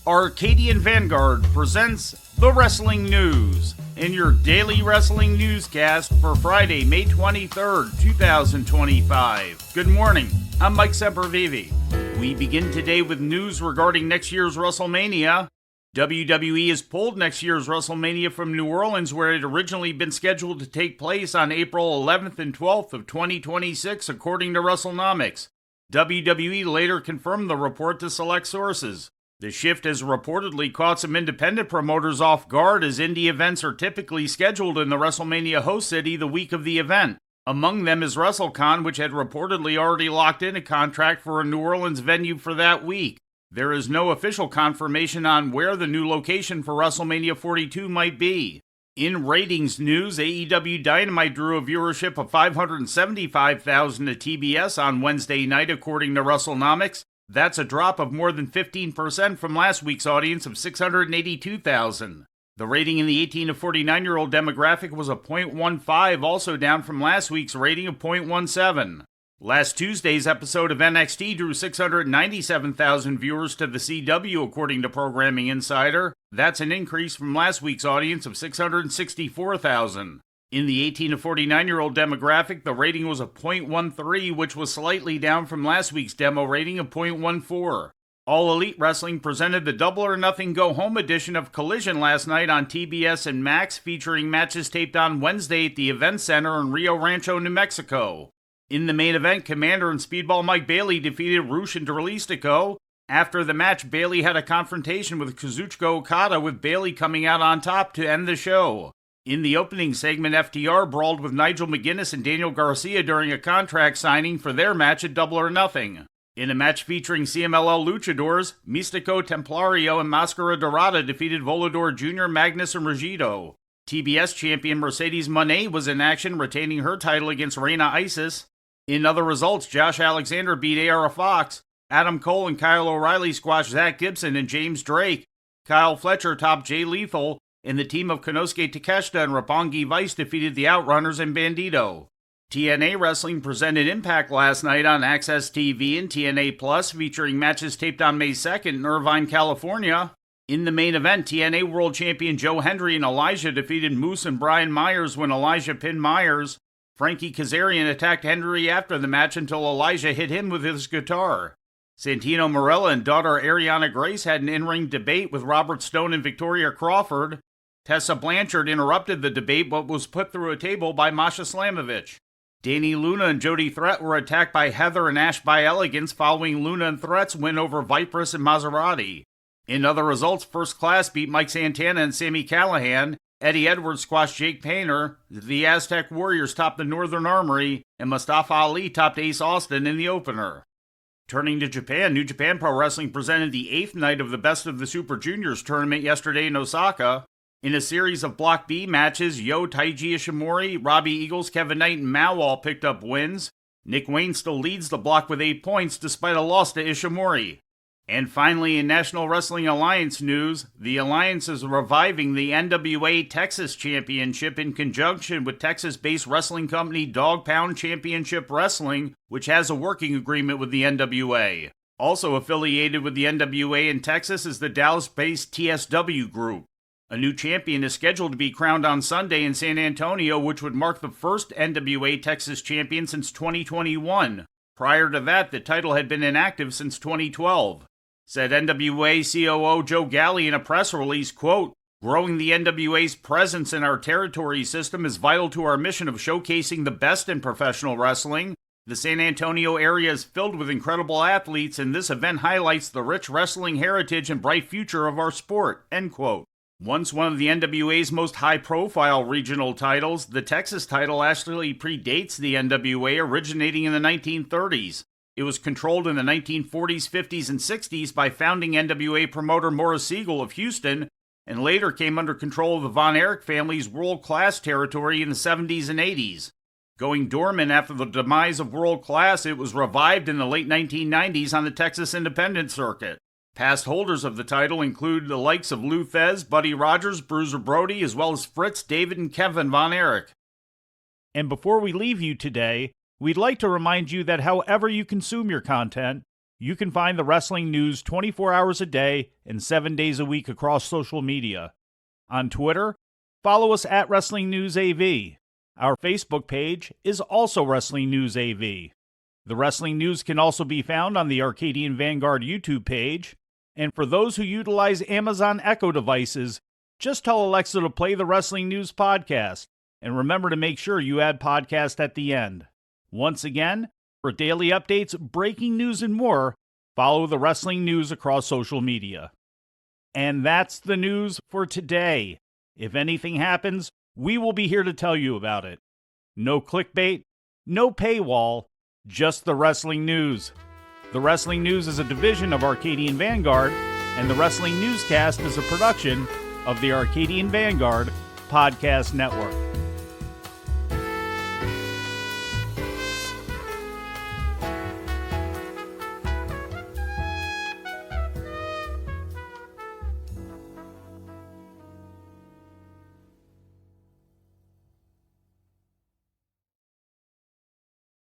Arcadian Vanguard presents the Wrestling News in your daily wrestling newscast for Friday, May 23rd, 2025. Good morning, I'm Mike Sempervive. We begin today with news regarding next year's WrestleMania. WWE has pulled next year's WrestleMania from New Orleans, where it had originally been scheduled to take place on April 11th and 12th of 2026, according to WrestleNomics. WWE later confirmed the report to select sources. The shift has reportedly caught some independent promoters off guard, as indie events are typically scheduled in the WrestleMania host city the week of the event. Among them is WrestleCon, which had reportedly already locked in a contract for a New Orleans venue for that week. There is no official confirmation on where the new location for WrestleMania 42 might be. In ratings news, AEW Dynamite drew a viewership of 575,000 at TBS on Wednesday night, according to WrestleNomics. That's a drop of more than 15% from last week's audience of 682,000. The rating in the 18 to 49-year-old demographic was a .15, also down from last week's rating of .17. Last Tuesday's episode of NXT drew 697,000 viewers to the CW, according to Programming Insider. That's an increase from last week's audience of 664,000. In the 18 to 49-year-old demographic, the rating was a .13, which was slightly down from last week's demo rating of .14. All Elite Wrestling presented the Double or Nothing Go Home edition of Collision last night on TBS and Max, featuring matches taped on Wednesday at the Event Center in Rio Rancho, New Mexico. In the main event, Commander and Speedball Mike Bailey defeated Rush and Dralistico. After the match, Bailey had a confrontation with Kazuchika Okada, with Bailey coming out on top to end the show. In the opening segment, FTR brawled with Nigel McGuinness and Daniel Garcia during a contract signing for their match at Double or Nothing. In a match featuring CMLL luchadors, Místico, Templario, and Máscara Dorada defeated Volador Jr., Magnus, and Rugido. TBS champion Mercedes Moné was in action, retaining her title against Reina Isis. In other results, Josh Alexander beat A.R. Fox. Adam Cole and Kyle O'Reilly squashed Zach Gibson and James Drake. Kyle Fletcher topped Jay Lethal, and the team of Konosuke Takeshita and Roppongi Vice defeated the Outrunners and Bandito. TNA Wrestling presented Impact last night on Access TV and TNA Plus, featuring matches taped on May 2nd in Irvine, California. In the main event, TNA World Champion Joe Hendry and Elijah defeated Moose and Brian Myers when Elijah pinned Myers. Frankie Kazarian attacked Hendry after the match until Elijah hit him with his guitar. Santino Marella and daughter Ariana Grace had an in-ring debate with Robert Stone and Victoria Crawford. Tessa Blanchard interrupted the debate but was put through a table by Masha Slamovich. Danny Luna and Jody Threat were attacked by Heather and Ash by Elegance following Luna and Threat's win over Viperous and Maserati. In other results, First Class beat Mike Santana and Sami Callihan. Eddie Edwards squashed Jake Painter. The Aztec Warriors topped the Northern Armory, and Mustafa Ali topped Ace Austin in the opener. Turning to Japan, New Japan Pro Wrestling presented the 8th night of the Best of the Super Juniors tournament yesterday in Osaka. In a series of Block B matches, Yo, Taiji Ishimori, Robbie Eagles, Kevin Knight, and Mao all picked up wins. Nick Wayne still leads the block with 8 points despite a loss to Ishimori. And finally, in National Wrestling Alliance news, the Alliance is reviving the NWA Texas Championship in conjunction with Texas-based wrestling company Dog Pound Championship Wrestling, which has a working agreement with the NWA. Also affiliated with the NWA in Texas is the Dallas-based TSW Group. A new champion is scheduled to be crowned on Sunday in San Antonio, which would mark the first NWA Texas champion since 2021. Prior to that, the title had been inactive since 2012. Said NWA COO Joe Galli in a press release, quote, "Growing the NWA's presence in our territory system is vital to our mission of showcasing the best in professional wrestling. The San Antonio area is filled with incredible athletes, and this event highlights the rich wrestling heritage and bright future of our sport," end quote. Once one of the NWA's most high-profile regional titles, the Texas title actually predates the NWA, originating in the 1930s. It was controlled in the 1940s, 50s, and 60s by founding NWA promoter Morris Siegel of Houston, and later came under control of the Von Erich family's World Class territory in the 70s and 80s. Going dormant after the demise of World Class, it was revived in the late 1990s on the Texas independent circuit. Past holders of the title include the likes of Lou Thez, Buddy Rogers, Bruiser Brody, as well as Fritz, David, and Kevin Von Erich. And before we leave you today, we'd like to remind you that however you consume your content, You can find the wrestling news 24 hours a day and 7 days a week across social media. On Twitter, follow us at Wrestling News AV. Our Facebook page is also Wrestling News AV. The Wrestling News can also be found on the Arcadian Vanguard YouTube page. And for those who utilize Amazon Echo devices, just tell Alexa to play the Wrestling News podcast. And remember to make sure you add podcast at the end. Once again, for daily updates, breaking news, and more, follow the Wrestling News across social media. And that's the news for today. If anything happens, we will be here to tell you about it. No clickbait, no paywall, just the Wrestling News. The Wrestling News is a division of Arcadian Vanguard, and the Wrestling Newscast is a production of the Arcadian Vanguard Podcast Network.